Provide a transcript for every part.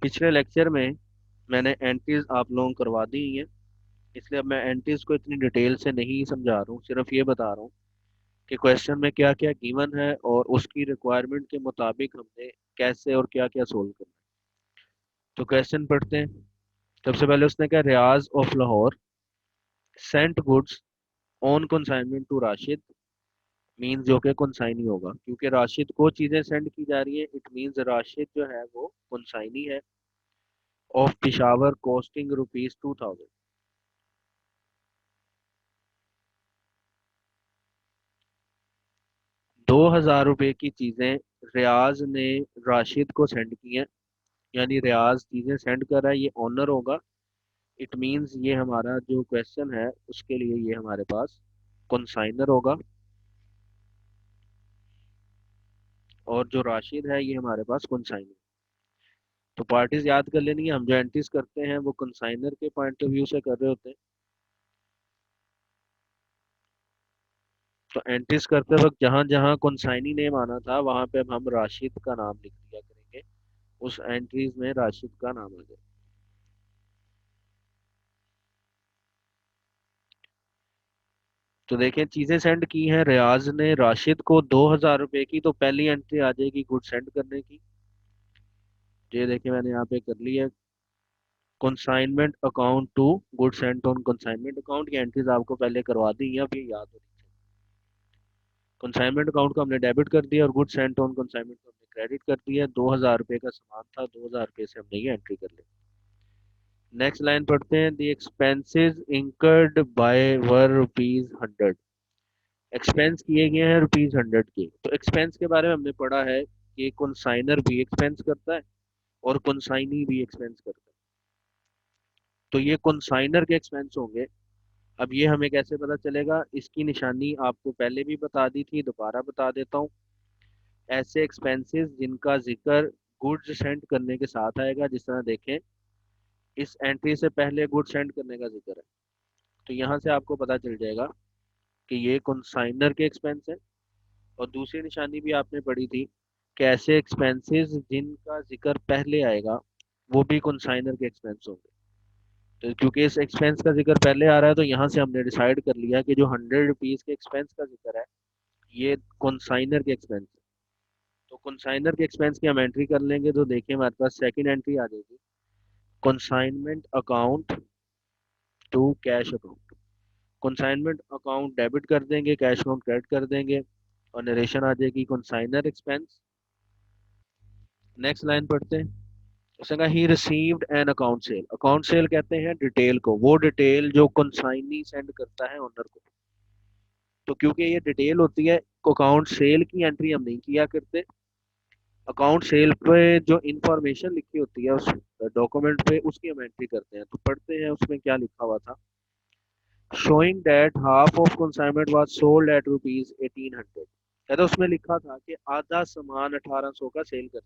पिछले लेक्चर में मैंने एंट्रीज आप लोगों को करवा दी हैं, इसलिए अब मैं एंट्रीज को इतनी डिटेल से नहीं समझा रहा हूँ, सिर्फ ये बता रहा हूँ कि क्वेश्चन में क्या क्या गिवन है और उसकी रिक्वायरमेंट के मुताबिक हमने कैसे और क्या क्या सोल्व करना है। तो क्वेश्चन पढ़ते हैं। सबसे पहले उसने कहा Riyaz of Lahore sent goods on consignment to Rashid, means जो कि कंसाइनी होगा क्योंकि राशिद को चीज़ें सेंड की जा रही है। इट मीन्स राशिद जो है वो कंसाइनी है। ऑफ पिशावर कॉस्टिंग ₹2000, 2000 रुपये की चीजें रियाज ने राशिद को सेंड की हैं। यानी रियाज चीजें सेंड कर रहा है, ये ऑनर होगा। इट मींस ये हमारा जो क्वेश्चन है उसके लिए ये हमारे पास कंसाइनर होगा, और जो राशिद है ये हमारे पास कंसाइनर। तो पार्टीज याद कर लेनी है, हम जो एंट्रीज करते हैं वो कंसाइनर के पॉइंट ऑफ व्यू से कर रहे होते हैं। तो एंट्रीज करते वक्त जहां जहां कंसाइनी नेम आना था वहां पे अब हम राशिद का नाम लिख दिया करेंगे, उस एंट्रीज में राशिद का नाम आ जाए। तो देखें, चीजें सेंड की हैं रियाज ने राशिद को 2000 रुपए की, तो पहली एंट्री आ जाएगी गुड सेंड करने की। ये देखें मैंने यहाँ पे कर लिया, consignment account to good sent on consignment account की एंट्रीज आपको पहले करवा दी हैं, अब ये याद होनी चाहिए। कंसाइनमेंट अकाउंट को हमने डेबिट कर दिया और गुड सेंट ऑन कंसाइनमेंट को हमने क्रेडिट कर दिया। 2000 रुपये का सामान था, 2000 रुपये से हमने ये एंट्री कर ली। नेक्स्ट लाइन पढ़ते हैं, the expenses incurred by were ₹100। Expense किए गए हैं ₹100 के। तो एक्सपेंस के बारे में हमने पढ़ा है कि कंसाइनर भी एक्सपेंस करता है और कंसाइनी भी एक्सपेंस करता है। तो ये कंसाइनर के एक्सपेंस होंगे। अब ये हमें कैसे पता चलेगा, इसकी निशानी आपको पहले भी बता दी थी, दोबारा बता देता हूँ। ऐसे एक्सपेंसेस जिनका जिक्र गुड्स सेंड करने के साथ आएगा, जिस तरह देखें इस एंट्री से पहले गुड्स सेंड करने का जिक्र है, तो यहाँ से आपको पता चल जाएगा कि ये कंसाइनर के एक्सपेंस है। और दूसरी निशानी भी आपने पढ़ी थी कि ऐसे एक्सपेंसेस जिनका जिक्र पहले आएगा वो भी कंसाइनर के एक्सपेंस होंगे। तो क्योंकि इस एक्सपेंस का जिक्र पहले आ रहा है, तो यहाँ से हमने डिसाइड कर लिया कि जो ₹100 के एक्सपेंस का जिक्र है ये कंसाइनर के एक्सपेंस है। तो कंसाइनर के एक्सपेंस की हम एंट्री कर लेंगे, तो देखिए हमारे पास सेकंड एंट्री आ जाएगी, consignment account to cash account. Consignment account debit कर देंगे, कैश अकाउंट क्रेडिट कर देंगे, और नरेशन आ जाएगी कंसाइनर एक्सपेंस। नेक्स्ट लाइन पढ़ते हैं। उसने कहा he received an account cell. Account cell कहते हैं डिटेल को, वो डिटेल जो कंसाइनी सेंड करता है ओनर को। तो क्योंकि ये डिटेल होती है, अकाउंट सेल की एंट्री हम नहीं किया करते। अकाउंट सेल पे जो इंफॉर्मेशन लिखी होती है उस डॉक्यूमेंट पे, उसकी हम एंट्री करते हैं। तो पढ़ते हैं उसमें क्या लिखा हुआ था। Showing that half of consignment was sold at ₹1800। कहते उसमें लिखा था कि आधा सामान 1800 का सेल कर।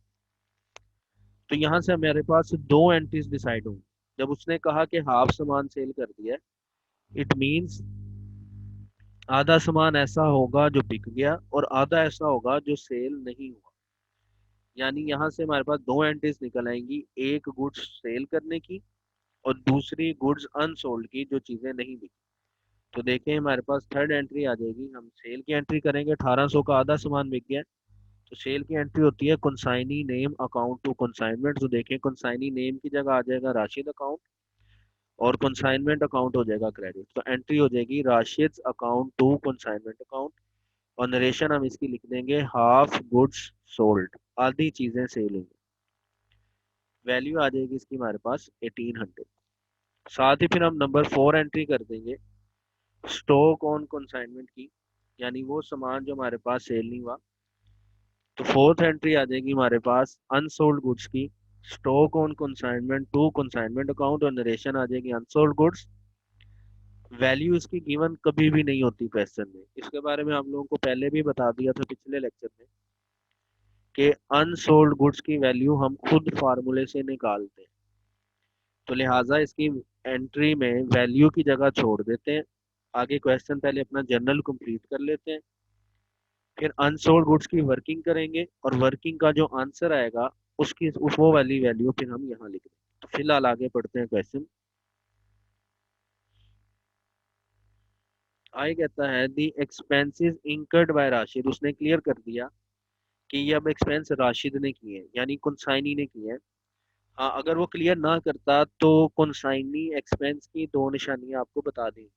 तो यहाँ से हमारे पास दो एंट्रीज डिसाइड होंगी। जब उसने कहा कि हाफ सामान सेल कर दिया, इट मींस आधा सामान ऐसा होगा जो बिक गया और आधा ऐसा होगा जो सेल नहीं हुआ। यानी यहाँ से हमारे पास दो एंट्रीज निकल आएंगी, एक गुड्स सेल करने की और दूसरी गुड्स अनसोल्ड की, जो चीजें नहीं बिकी। तो देखें हमारे पास थर्ड एंट्री आ जाएगी, हम सेल की एंट्री करेंगे, 1800 का आधा सामान बिक गया। तो सेल की एंट्री होती है consignee name account to consignment. तो देखें कंसाइनी नेम की जगह आ जाएगा राशिद अकाउंट और कंसाइनमेंट अकाउंट हो जाएगा क्रेडिट। तो एंट्री हो जाएगी Rashid account to consignment account, और नरेशन हम इसकी लिख देंगे हाफ गुड्स सोल्ड, आधी चीजें सेल हुई। वैल्यू आ जाएगी इसकी हमारे पास 1800। साथ ही फिर हम नंबर 4 एंट्री कर देंगे स्टॉक ऑन कंसाइनमेंट की, यानी वो सामान जो हमारे पास सेल नहीं हुआ। तो फोर्थ एंट्री आ जाएगी हमारे पास अनसोल्ड गुड्स की, stock on consignment to consignment account, और नरेशन आ जाएगी अनसोल्ड गुड्स। वैल्यू इसकी गिवन कभी भी नहीं होती क्वेश्चन में, इसके बारे में आप लोगों को पहले भी बता दिया था पिछले लेक्चर में कि अनसोल्ड गुड्स की वैल्यू हम खुद फार्मूले से निकालते हैं। तो लिहाजा इसकी एंट्री में वैल्यू की जगह छोड़ देते हैं। आगे क्वेश्चन पहले अपना जनरल कंप्लीट कर लेते हैं, फिर अनसोल्ड गुड्स की वर्किंग करेंगे और वर्किंग का जो आंसर आएगा उसकी उस वो वाली वैल्यू फिर हम यहाँ लिख दें। तो फिलहाल आगे पढ़ते हैं क्वेश्चन। आगे कहता है दी एक्सपेंसेस इंकर्ड बाय राशिद, उसने क्लियर कर दिया कि ये अब एक्सपेंस राशिद ने किए हैं यानी कुनसाइनी ने किए हैं। हाँ, अगर वो क्लियर ना करता तो कुनसाइनी एक्सपेंस की दो निशानियां आपको बता दी।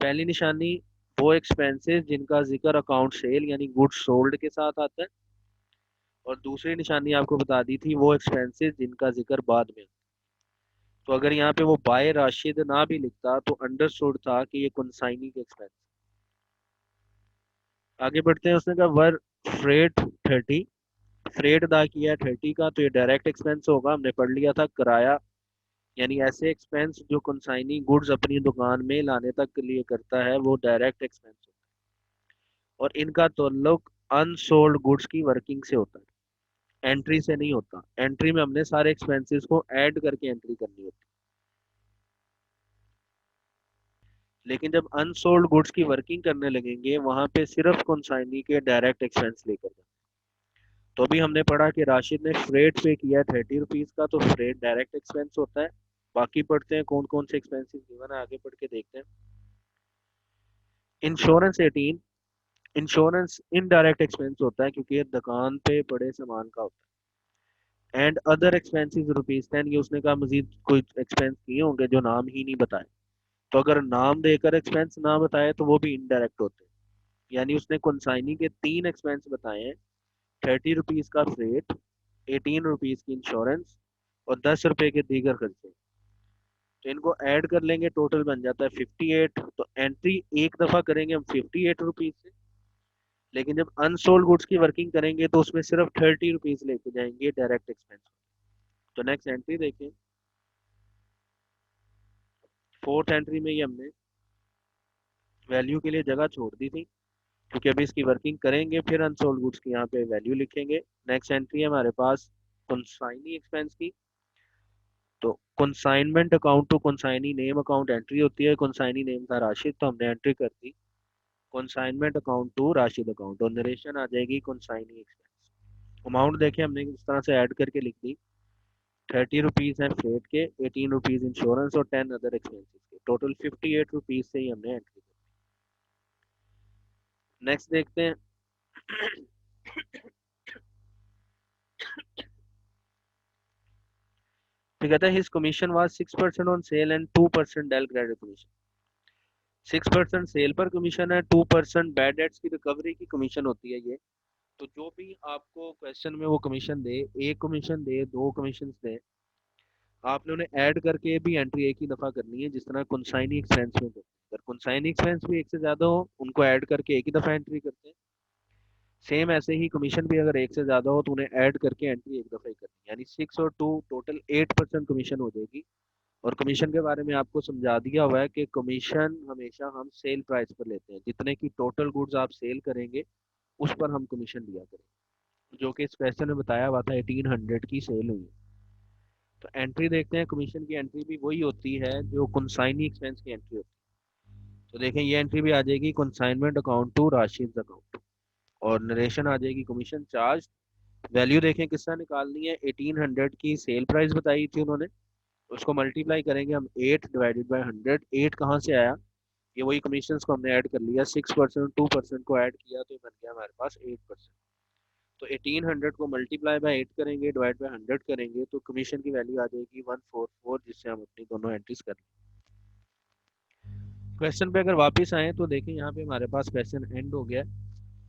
पहली निशानी वो एक्सपेंसेस जिनका जिक्र अकाउंट सेल यानी गुड्स सोल्ड के साथ आता है, और दूसरी निशानी आपको बता दी थी वो एक्सपेंसेस जिनका जिक्र बाद में। तो अगर यहाँ पे वो बाय राशिद ना भी लिखता तो अंडरस्टूड था कि ये कुनसाइनी के एक्सपेंस। आगे बढ़ते हैं। उसने कहा वर फ्रेट 30, फ्रेट अदा किया 30 का, तो ये डायरेक्ट एक्सपेंस होगा, हमने पढ़ लिया था। किराया यानी ऐसे एक्सपेंस जो कंसाइनी गुड्स अपनी दुकान में लाने तक के लिए करता है वो डायरेक्ट एक्सपेंस होता है, और इनका ताल्लुक अनसोल्ड गुड्स की वर्किंग से होता है, एंट्री से नहीं होता। एंट्री में हमने सारे एक्सपेंसेस को ऐड करके एंट्री करनी होती है, लेकिन जब अनसोल्ड गुड्स की वर्किंग करने लगेंगे वहां पे सिर्फ कंसाइनी के डायरेक्ट एक्सपेंस लेकर जाए। तो अभी हमने पढ़ा कि राशिद ने फ्रेट पे किया 30 रुपीज का, तो फ्रेट डायरेक्ट एक्सपेंस होता है। बाकी पढ़ते हैं कौन कौन से एक्सपेंसेस गिवन है, आगे पढ़ के देखते हैं। इंश्योरेंस 18, इंश्योरेंस इनडायरेक्ट एक्सपेंस होता है क्योंकि ये दुकान पे पड़े सामान का होता है। एंड अदर एक्सपेंसेस रुपीज 10, ये उसने कहा मजीद कोई एक्सपेंस किए होंगे जो नाम ही नहीं बताए। तो अगर नाम देकर एक्सपेंस ना बताए तो वो भी इनडायरेक्ट होते हैं। यानी उसने कंसाइनी के तीन एक्सपेंस बताए हैं, 30 रुपीज का फ्रेट, 18 रुपीज की इंश्योरेंस, और 10 रुपए के दीगर खर्चे। तो इनको ऐड कर लेंगे, टोटल बन जाता है 58। तो एंट्री एक दफा करेंगे हम 58 रुपीज से, लेकिन जब अनसोल्ड गुड्स की वर्किंग करेंगे तो उसमें सिर्फ 30 रुपीज लेके जाएंगे डायरेक्ट एक्सपेंस। तो नेक्स्ट एंट्री देखें। फोर्थ एंट्री में ही हमने वैल्यू के लिए जगह छोड़ दी थी क्योंकि अभी इसकी वर्किंग करेंगे फिर अनसोल्ड गुड्स की यहाँ पे वैल्यू लिखेंगे। नेक्स्ट एंट्री है हमारे पास कंसाइनी एक्सपेंस की। तो consignment account to consignee name account entry होती है, कंसाइनी नेम था राशिद तो हमने एंट्री कर दी consignment account to Rashid account, और नरेशन आ जाएगी कंसाइनी एक्सपेंस। अमाउंट देखें हमने इस तरह से ऐड करके लिख दी। 30 रुपीज है फ्रेट के, 18 रुपीज इंश्योरेंस और 10 अदर एक्सपेंसेस के, टोटल 58 रुपीज से ही हमने एंट्री कर। नेक्स्ट देखते हैं। तो कहता है his commission was 6% on sale and 2% del credit commission. 6% sale पर कमीशन है, 2% बैड डेट्स की रिकवरी की कमीशन होती है ये। तो जो भी आपको क्वेश्चन में वो कमीशन दे, एक कमीशन दे, दो कमीशन दे, आपने उन्हें ऐड करके भी एंट्री एक ही दफा करनी है, जिस तरह कंसाइनी एक्सपेंस में करते हैं। अगर कंसाइनी एक्सपेंस भी एक से ज्यादा हो उनको ऐड करके एक ही दफा एंट्री करते हैं। सेम ऐसे ही कमीशन भी अगर एक से ज्यादा हो तो उन्हें ऐड करके एंट्री एक दफा ही करनी है, यानी 6 और 2 टोटल 8% कमीशन हो जाएगी। और कमीशन के बारे में आपको समझा दिया हुआ है कि कमीशन हमेशा हम सेल प्राइस पर लेते हैं, जितने की टोटल गुड्स आप सेल करेंगे उस पर हम कमीशन लिया करेंगे, जो कि इस क्वेश्चन में बताया हुआ था 1800 की सेल हुई है। तो एंट्री देखते हैं, कमीशन की एंट्री भी वही होती है जो कंसाइनी एक्सपेंस की एंट्री होती है। तो देखें ये एंट्री भी आ जाएगी consignment account to Rashid account, और नरेशन आ जाएगी कमीशन चार्ज। वैल्यू देखें किस तरह निकालनी है, 1800 की सेल प्राइस बताई थी उन्होंने, उसको मल्टीप्लाई करेंगे हम 8/100। 8 कहाँ से आया, ये वही कमीशन को हमने ऐड कर लिया, 6% 2% को ऐड किया तो ये बन गया हमारे पास 8%। तो 1800 को मल्टीप्लाई बाय 8 करेंगे, डिवाइड बाय 100 करेंगे, तो कमीशन की वैल्यू आ जाएगी 144, जिससे हम अपनी दोनों एंट्रीज कर लें। क्वेश्चन पे अगर वापस आए तो देखें यहाँ पे हमारे पास क्वेश्चन एंड हो गया।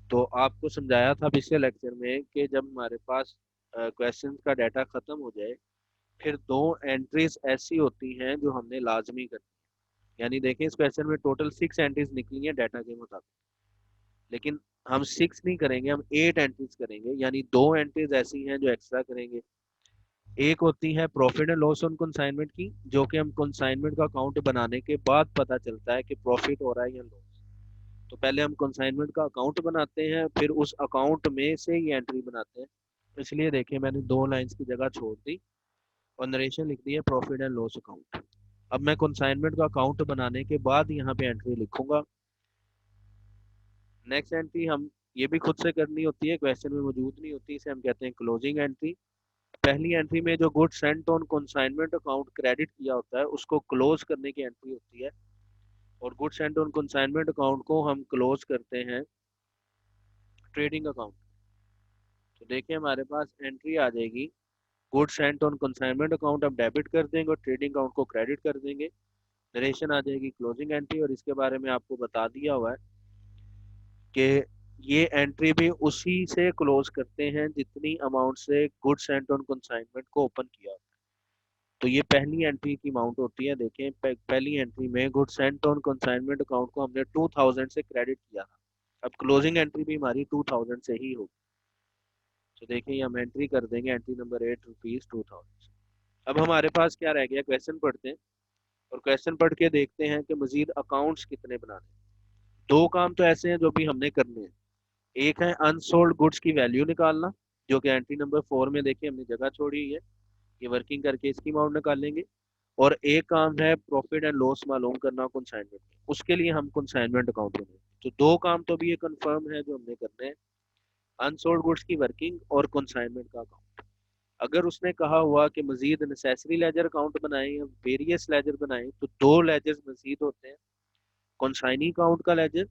तो आपको समझाया था पिछले लेक्चर में कि जब हमारे पास क्वेश्चन का डाटा खत्म हो जाए फिर दो एंट्रीज ऐसी होती हैं जो हमने लाजमी करनी है। यानी देखें इस क्वेश्चन में टोटल 6 एंट्रीज निकली हैं डाटा के मुताबिक, लेकिन हम 6 नहीं करेंगे, हम 8 एंट्रीज करेंगे, यानी दो एंट्रीज ऐसी हैं जो एक्स्ट्रा करेंगे। एक होती है profit and loss on consignment की, जो कि हम कंसाइनमेंट का अकाउंट बनाने के बाद पता चलता है कि प्रॉफिट हो रहा है या लॉस। तो पहले हम कंसाइनमेंट का अकाउंट बनाते हैं, फिर उस अकाउंट में से ही एंट्री बनाते हैं। इसलिए देखिए मैंने दो लाइंस की जगह छोड़ दी और नरेशन लिख दी है प्रॉफिट एंड लॉस अकाउंट। अब मैं कंसाइनमेंट का अकाउंट बनाने के बाद यहाँ पे एंट्री लिखूंगा। नेक्स्ट एंट्री हम ये भी खुद से करनी होती है, क्वेश्चन में मौजूद नहीं होती, इसे हम कहते हैं क्लोजिंग एंट्री। पहली एंट्री में जो good sent on consignment account credit किया होता है उसको क्लोज करने की एंट्री होती है, और good sent on consignment account को हम क्लोज करते हैं ट्रेडिंग अकाउंट। तो देखिए हमारे पास एंट्री आ जाएगी, good sent on consignment account हम डेबिट कर देंगे और ट्रेडिंग अकाउंट को क्रेडिट कर देंगे। नरेशन आ जाएगी क्लोजिंग एंट्री, और इसके बारे में आपको बता दिया हुआ है कि ये एंट्री भी उसी से क्लोज करते हैं जितनी अमाउंट से गुड सेंट ऑन कंसाइनमेंट को ओपन किया। तो ये पहली एंट्री की अमाउंट होती है। देखें पहली एंट्री में good sent on consignment account को हमने 2000 से क्रेडिट किया था, अब क्लोजिंग एंट्री भी हमारी 2000 से ही होगी। तो देखिए हम एंट्री कर देंगे एंट्री नंबर 8 रुपीज 2000। अब हमारे पास क्या रह गया, क्वेश्चन पढ़ते हैं और क्वेश्चन पढ़ के देखते हैं कि मजीद अकाउंट्स कितने बनाने हैं। दो काम तो ऐसे हैं जो भी हमने करने हैं। एक है अनसोल्ड गुड्स की वैल्यू निकालना, जो कि एंट्री नंबर 4 में देखिए हमने जगह छोड़ी हुई है, ये वर्किंग करके इसकी अमाउंट निकालेंगे। और एक काम है प्रॉफिट एंड लॉस मालूम करना कंसाइनमेंट में, उसके लिए हम कंसाइनमेंट अकाउंट बनाएंगे। तो दो काम तो भी ये कंफर्म है जो हमने करने हैं, अनसोल्ड गुड्स की वर्किंग और कंसाइनमेंट का अकाउंट। अगर उसने कहा हुआ कि मजीद नेसेसरी लेजर अकाउंट बनाएं या वेरियस लेजर बनाएं, तो दो लेजर्स मजीद होते हैं, कंसाइनी अकाउंट का लेजर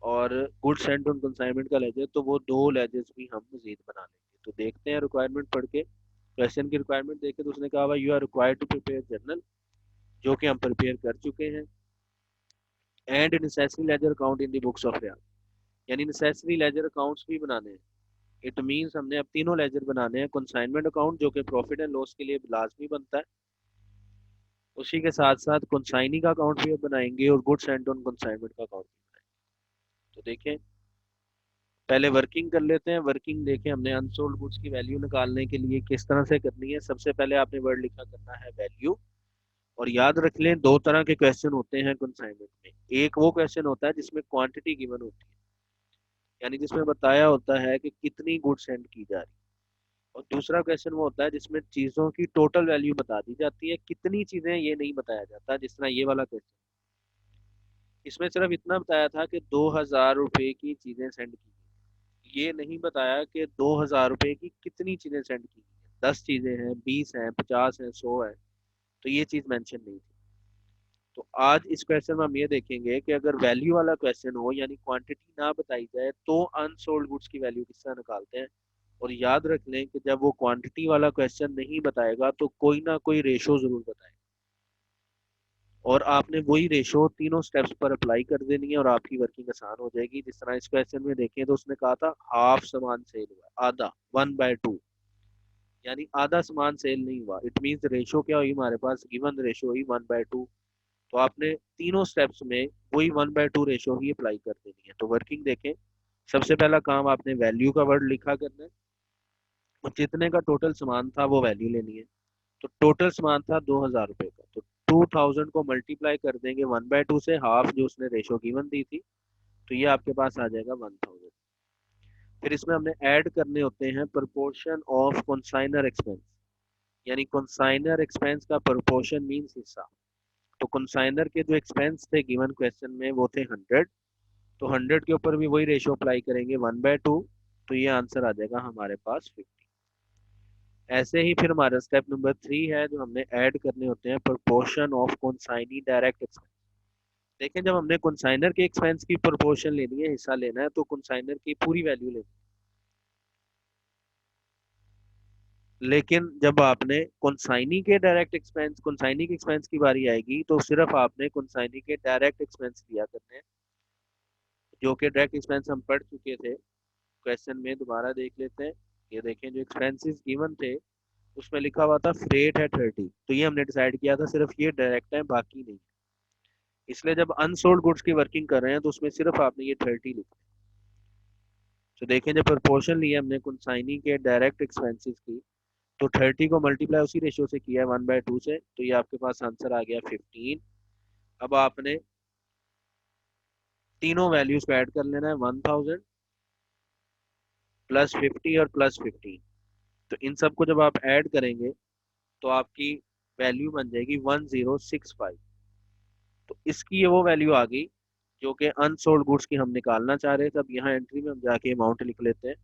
और गुड सेंट ऑन कंसाइनमेंट का लेजर। तो वो दो लेजर्स भी हम मजीद बना लेंगे। तो देखते हैं रिक्वायरमेंट पढ़ के, क्वेश्चन की रिक्वायरमेंट देखे तो उसने कहा हुआ you are required to prepare journal, जो कि हम प्रिपेयर कर चुके हैं, and necessary ledger account in the books of Riyaz, यानी नेसेसरी लेजर अकाउंट्स भी बनाने हैं। इट मींस हमने अब तीनों लेजर बनाने हैं, कंसाइनमेंट अकाउंट जो कि प्रॉफिट एंड लॉस के लिए लाजमी बनता है, उसी के साथ साथ कंसाइनी का अकाउंट भी अब बनाएंगे और गुड्स एंड ऑन कंसाइनमेंट का अकाउंट भी बनाएंगे। तो देखें पहले वर्किंग कर लेते हैं। वर्किंग देखें हमने अनसोल्ड गुड्स की वैल्यू निकालने के लिए किस तरह से करनी है। सबसे पहले आपने वर्ड लिखा करना है वैल्यू, और याद रख लें दो तरह के क्वेश्चन होते हैं कंसाइनमेंट में। एक वो क्वेश्चन होता है जिसमें क्वांटिटी गिवन होती है, यानी जिसमें बताया होता है कि कितनी गुड्स सेंड की जा रही है, और दूसरा क्वेश्चन वो होता है जिसमें चीजों की टोटल वैल्यू बता दी जाती है, कितनी चीजें ये नहीं बताया जाता, जिस तरह ये वाला क्वेश्चन। इसमें सिर्फ इतना बताया था कि 2000 रुपए की चीजें सेंड की गई, ये नहीं बताया कि 2000 रुपए की कितनी चीजें सेंड की गई, 10 चीजें हैं, 20 हैं, 50 हैं, 100 है, तो ये चीज मेंशन नहीं थी। तो आज इस क्वेश्चन में हम ये देखेंगे कि अगर वैल्यू वाला क्वेश्चन हो यानी क्वांटिटी ना बताई जाए तो अनसोल्ड गुड्स की वैल्यू किस तरह निकालते हैं। और याद रख लें कि जब वो क्वांटिटी वाला क्वेश्चन नहीं बताएगा तो कोई ना कोई रेशो जरूर बताएगा, और आपने वही रेशो तीनों स्टेप्स पर अप्लाई कर देनी है और आपकी वर्किंग आसान हो जाएगी। जिस तरह इस क्वेश्चन में देखें तो उसने कहा था हाफ सामान सेल हुआ, आधा 1/2, यानी आधा सामान सेल नहीं हुआ। इट मीन्स रेशो क्या हुई हमारे पास, गिवन रेशो हुई 1/2। तो आपने तीनों स्टेप्स में वही 1/2 रेशो ही अप्लाई कर देनी है। तो वर्किंग देखें, सबसे पहला काम आपने वैल्यू का वर्ड लिखा करना है, और जितने का टोटल सामान था वो वैल्यू लेनी है। तो टोटल सामान था 2000 रुपये का, तो 2000 को मल्टीप्लाई कर देंगे 1/2 से, हाफ जो उसने रेशो गिवन दी थी, तो ये आपके पास आ जाएगा 1000। फिर इसमें हमने ऐड करने होते हैं प्रोपोर्शन ऑफ कंसाइनर एक्सपेंस, यानी कंसाइनर एक्सपेंस का प्रोपोर्शन मीन्स हिस्सा। तो कंसाइनर के जो एक्सपेंस थे गिवन क्वेश्चन में वो थे 100, तो 100 के ऊपर भी वही रेशियो अप्लाई करेंगे 1/2, तो ये आंसर आ जाएगा हमारे पास 50। ऐसे ही फिर हमारा स्टेप नंबर 3 है जो हमने ऐड करने होते हैं proportion of consignee direct expense. देखें जब हमने कंसाइनर के एक्सपेंस की प्रोपोर्शन लेनी है, हिस्सा लेना है, तो कंसाइनर की पूरी वैल्यू लेनी है। लेकिन जब आपने कंसाइनी के एक्सपेंस की बारी आएगी तो सिर्फ आपने कंसाइनी के डायरेक्ट एक्सपेंस लिया करने हैं, जो कि डायरेक्ट एक्सपेंस हम पढ़ चुके थे क्वेश्चन में। दोबारा देख लेते हैं। ये देखें जो एक्सपेंसेस गिवन थे उसमें लिखा हुआ था फ्रेट है 30, तो ये हमने डिसाइड किया था सिर्फ ये डायरेक्ट है बाकी नहीं। इसलिए जब अनसोल्ड गुड्स की वर्किंग कर रहे हैं तो उसमें सिर्फ आपने ये 30 लिखना है। तो देखें जब प्रपोर्शन लिया हमने कंसाइनी के डायरेक्ट एक्सपेंसेस की, तो 30 को मल्टीप्लाई उसी रेशियो से किया है 1/2 से, तो ये आपके पास आंसर आ गया 15। अब आपने तीनों वैल्यूज को ऐड कर लेना है, 1000 प्लस 50 और प्लस 15। तो इन सबको जब आप ऐड करेंगे तो आपकी वैल्यू बन जाएगी 1065। तो इसकी ये वो वैल्यू आ गई जो कि अनसोल्ड गुड्स की हम निकालना चाह रहे थे। अब यहाँ एंट्री में हम जाके अमाउंट लिख लेते हैं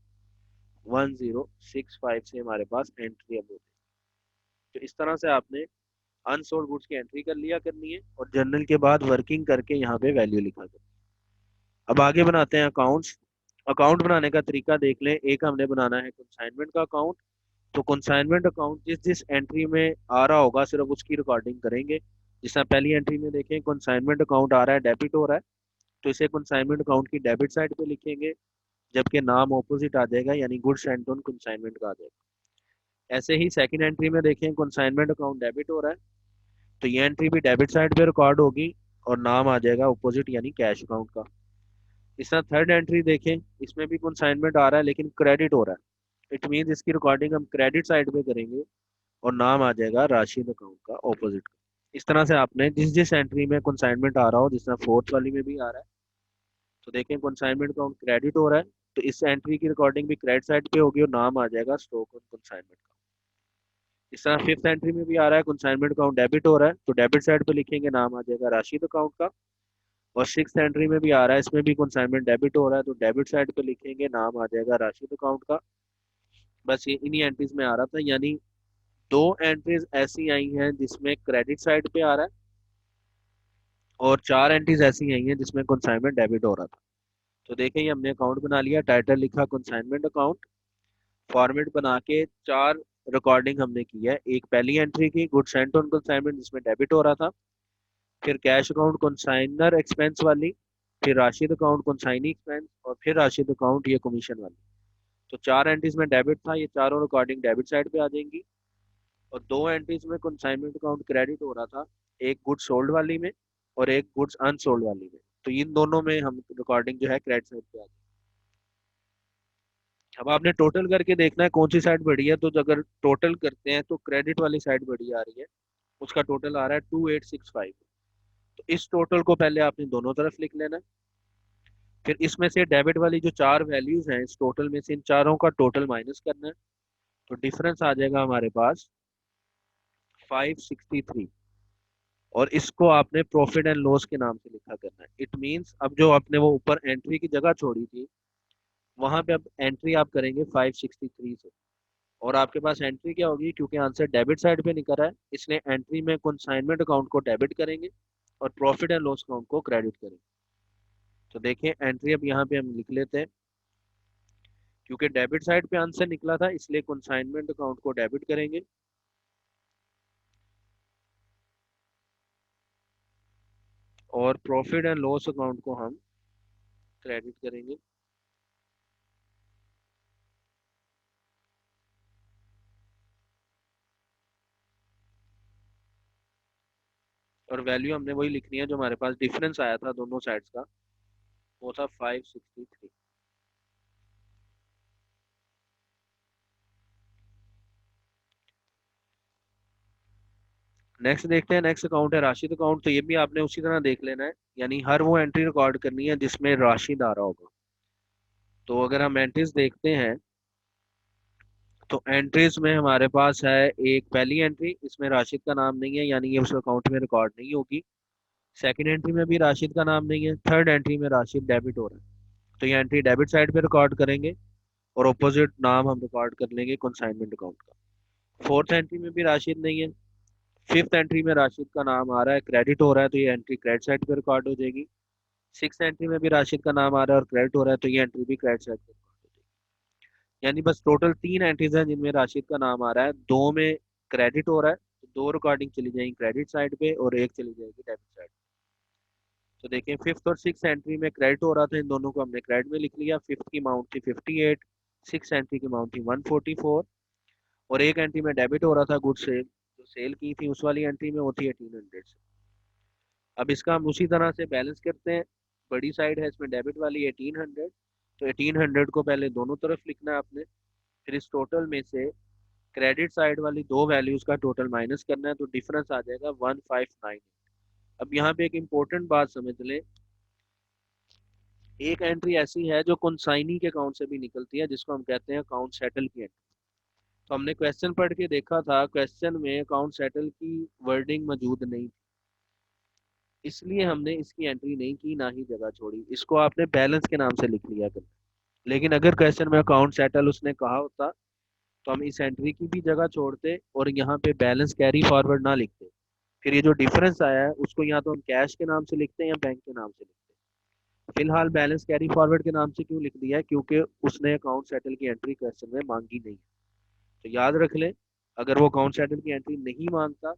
1065 से हमारे पास एंट्री अब होती है। तो इस तरह से आपने अनसोल्ड गुड्स की एंट्री कर लिया करनी है और जर्नल के बाद वर्किंग करके यहाँ पे वैल्यू लिखा करनी है। अब आगे बनाते हैं अकाउंट्स। अकाउंट बनाने का तरीका देख लें। एक हमने बनाना है कंसाइनमेंट का अकाउंट। तो कंसाइनमेंट अकाउंट जिस जिस एंट्री में आ रहा होगा सिर्फ उसकी रिकॉर्डिंग करेंगे। जिस तरह पहली एंट्री में देखें कंसाइनमेंट अकाउंट आ रहा है, डेबिट हो रहा है, तो इसे कंसाइनमेंट अकाउंट की डेबिट साइड पे लिखेंगे, जबकि नाम ऑपोजिट आ जाएगा यानी गुड्स एंड ऑन कंसाइनमेंट का आ जाएगा। ऐसे ही सेकंड एंट्री में देखें कंसाइनमेंट अकाउंट डेबिट हो रहा है, तो ये एंट्री भी डेबिट साइड पे रिकॉर्ड होगी और नाम आ जाएगा ऑपोजिट यानी कैश अकाउंट का। इस तरह थर्ड एंट्री देखें, इसमें भी कंसाइनमेंट आ रहा है लेकिन क्रेडिट हो रहा है। इट मीन इसकी रिकॉर्डिंग हम क्रेडिट साइड पे करेंगे और नाम आ जाएगा राशिद अकाउंट का ऑपोजिट का। इस तरह से आपने जिस जिस एंट्री में कंसाइनमेंट आ रहा हो, जिस तरह फोर्थ वाली में भी आ रहा है, तो देखें कंसाइनमेंट अकाउंट क्रेडिट हो रहा है, तो इस एंट्री की रिकॉर्डिंग भी क्रेडिट साइड पे होगी और नाम आ जाएगा स्टॉक ऑन कंसाइनमेंट का। इस तरह फिफ्थ एंट्री में भी आ रहा है कंसाइनमेंट अकाउंट डेबिट हो रहा है, तो डेबिट साइड पे लिखेंगे, नाम आ जाएगा राशिद अकाउंट का। और सिक्स एंट्री में भी आ रहा है, इसमें भी कंसाइनमेंट डेबिट हो रहा है, तो डेबिट साइड पे लिखेंगे, नाम आ जाएगा राशिद अकाउंट का। बस ये इन्हीं एंट्रीज में आ रहा था, यानी दो एंट्रीज ऐसी आई हैं जिसमें क्रेडिट साइड पे आ रहा है और चार एंट्रीज ऐसी आई हैं जिसमें कंसाइनमेंट डेबिट हो रहा था। तो देखें ये हमने अकाउंट बना लिया, टाइटल लिखा कंसाइनमेंट अकाउंट, फॉर्मेट बना के चार रिकॉर्डिंग हमने की है। एक पहली एंट्री की गुड सेंट ऑन कंसाइनमेंट जिसमें डेबिट हो रहा था, फिर कैश अकाउंट कंसाइनर एक्सपेंस वाली, फिर राशिद अकाउंट कंसाइनी एक्सपेंस और फिर राशिद अकाउंट ये कमीशन वाली। तो चार एंट्रीज में डेबिट था, ये चारों रिकॉर्डिंग डेबिट साइड पे आ जाएंगी। और दो एंट्रीज में कंसाइनमेंट अकाउंट क्रेडिट हो रहा था, एक गुड्स सोल्ड वाली में और एक गुड्स अनसोल्ड वाली में, तो इन दोनों में हम रिकॉर्डिंग जो है क्रेडिट साइड पे आ जाएगी। अब आपने टोटल करके देखना है कौन सी साइड बढ़ी है, तो अगर टोटल करते हैं तो क्रेडिट वाली साइड बढ़ी आ रही है, उसका टोटल आ रहा है 2865। तो इस टोटल को पहले आपने दोनों तरफ लिख लेना है। फिर इसमें से डेबिट वाली जो चार वैल्यूज हैं इस टोटल में से इन चारों का टोटल माइनस करना है, तो डिफरेंस आ जाएगा हमारे पास 563। और इसको आपने प्रॉफिट एंड लॉस के नाम से लिखा करना है। इट मींस अब जो आपने वो ऊपर एंट्री की जगह छोड़ी थी वहां पे अब एंट्री आप करेंगे 563 से। और आपके पास एंट्री क्या होगी, क्योंकि आंसर डेबिट साइड पे निकल रहा है इसलिए एंट्री में कंसाइनमेंट अकाउंट को डेबिट करेंगे और प्रॉफिट एंड लॉस अकाउंट को क्रेडिट करेंगे। तो देखिए एंट्री अब यहाँ पे हम लिख लेते हैं, क्योंकि डेबिट साइड पे आंसर निकला था इसलिए कंसाइनमेंट अकाउंट को डेबिट करेंगे और प्रॉफिट एंड लॉस अकाउंट को हम क्रेडिट करेंगे। और वैल्यू हमने वही लिखनी है जो हमारे पास डिफरेंस आया था दोनों साइड्स का, वो था 563। नेक्स्ट देखते हैं, नेक्स्ट अकाउंट है राशिद अकाउंट। तो ये भी आपने उसी तरह देख लेना है, यानी हर वो एंट्री रिकॉर्ड करनी है जिसमें राशिद आ रहा होगा। तो अगर हम एंट्रीज देखते हैं तो एंट्रीज में हमारे पास है एक पहली एंट्री, इसमें राशिद का नाम नहीं है यानी ये उस अकाउंट में रिकॉर्ड नहीं होगी। सेकंड एंट्री में भी राशिद का नाम नहीं है। थर्ड एंट्री में राशिद डेबिट हो रहा है, तो ये एंट्री डेबिट साइड पे रिकॉर्ड करेंगे और ऑपोजिट नाम हम रिकॉर्ड कर लेंगे कंसाइनमेंट अकाउंट का। फोर्थ एंट्री में भी राशिद नहीं है। फिफ्थ एंट्री में राशिद का नाम आ रहा है, क्रेडिट हो रहा है, तो ये एंट्री क्रेडिट साइड पे रिकॉर्ड हो जाएगी। सिक्स एंट्री में भी राशिद का नाम आ रहा है और क्रेडिट हो रहा है, तो ये एंट्री भी क्रेडिट साइड पे रिकॉर्ड हो जाएगी। यानी बस टोटल तीन एंट्रीज हैं जिनमें राशिद का नाम आ रहा है, दो में क्रेडिट हो रहा है, तो दो रिकॉर्डिंग चली जाएंगी क्रेडिट साइड पे और एक चली जाएगी डेबिट साइड। तो देखें फिफ्थ और सिक्स एंट्री में क्रेडिट हो रहा था, इन दोनों को हमने क्रेडिट में लिख लिया। फिफ्थ की अमाउंट थी 58, सिक्स एंट्री की अमाउंट थी 144 और एक एंट्री में डेबिट हो रहा था गुड सेल, जो सेल की थी उस वाली एंट्री में वो थी 1800 से। अब इसका हम उसी तरह से बैलेंस करते हैं। बड़ी साइड है इसमें डेबिट वाली 1800, तो 1800 को पहले दोनों तरफ लिखना है आपने। फिर इस टोटल में से क्रेडिट साइड वाली दो वैल्यूज का टोटल माइनस करना है, तो डिफरेंस आ जाएगा 159। अब यहाँ पे एक इम्पोर्टेंट बात समझ लें, एक एंट्री ऐसी है जो कॉन्साइनी के अकाउंट से भी निकलती है जिसको हम कहते हैं अकाउंट सेटल की एंट्री। तो हमने क्वेश्चन पढ़ के देखा था, क्वेश्चन में अकाउंट सेटल की वर्डिंग मौजूद नहीं थी। इसलिए हमने इसकी एंट्री नहीं की, ना ही जगह छोड़ी। इसको आपने बैलेंस के नाम से लिख लिया कर। लेकिन अगर क्वेश्चन में अकाउंट सेटल उसने कहा होता तो हम इस एंट्री की भी जगह छोड़ते और यहाँ पे बैलेंस कैरी फॉरवर्ड ना लिखते। फिर ये जो डिफरेंस आया है उसको या तो हम कैश के नाम से लिखते हैं या बैंक के नाम से लिखते हैं। फिलहाल बैलेंस कैरी फॉरवर्ड के नाम से क्यों लिख दिया है? क्योंकि उसने अकाउंट सेटल की एंट्री क्वेश्चन में मांगी नहीं। तो याद रख लें, अगर वो अकाउंट सेटल की एंट्री नहीं मांगता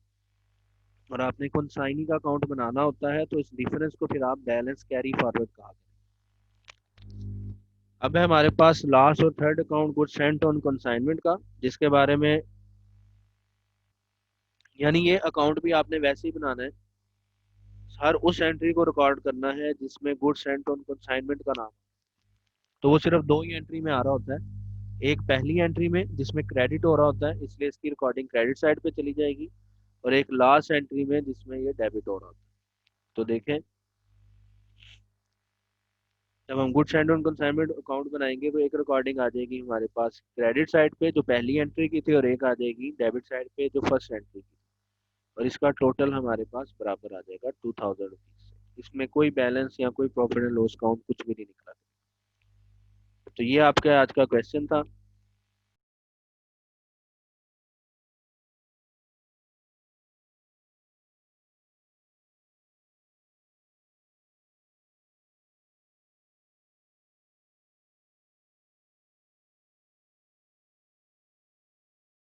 और आपने कॉन्साइनी का अकाउंट बनाना होता है तो इस डिफरेंस को फिर आप बैलेंस कैरी फॉरवर्ड कहा। अब है हमारे पास लास्ट और third account good sent on consignment का, जिसके बारे में, यानी ये अकाउंट भी आपने वैसे ही बनाना है। हर उस एंट्री को रिकॉर्ड करना है जिसमें गुड सेंट ऑन कंसाइनमेंट का नाम। तो वो सिर्फ दो ही एंट्री में आ रहा होता है। एक पहली एंट्री में जिसमें क्रेडिट हो रहा होता है, इसलिए इसकी रिकॉर्डिंग क्रेडिट साइड पे चली जाएगी। और एक लास्ट एंट्री में जिसमें ये डेबिट हो रहा होता है। तो देखें, जब हम good sent on consignment account बनाएंगे तो एक रिकॉर्डिंग आ जाएगी हमारे पास क्रेडिट साइड पे जो पहली एंट्री की थी, और एक आ जाएगी डेबिट साइड पे जो फर्स्ट एंट्री की। और इसका टोटल हमारे पास बराबर आ जाएगा 2000 रुपीज से। इसमें कोई बैलेंस या कोई प्रॉफिट एंड लॉस काउंट कुछ भी नहीं निकला। तो ये आपका आज का क्वेश्चन था।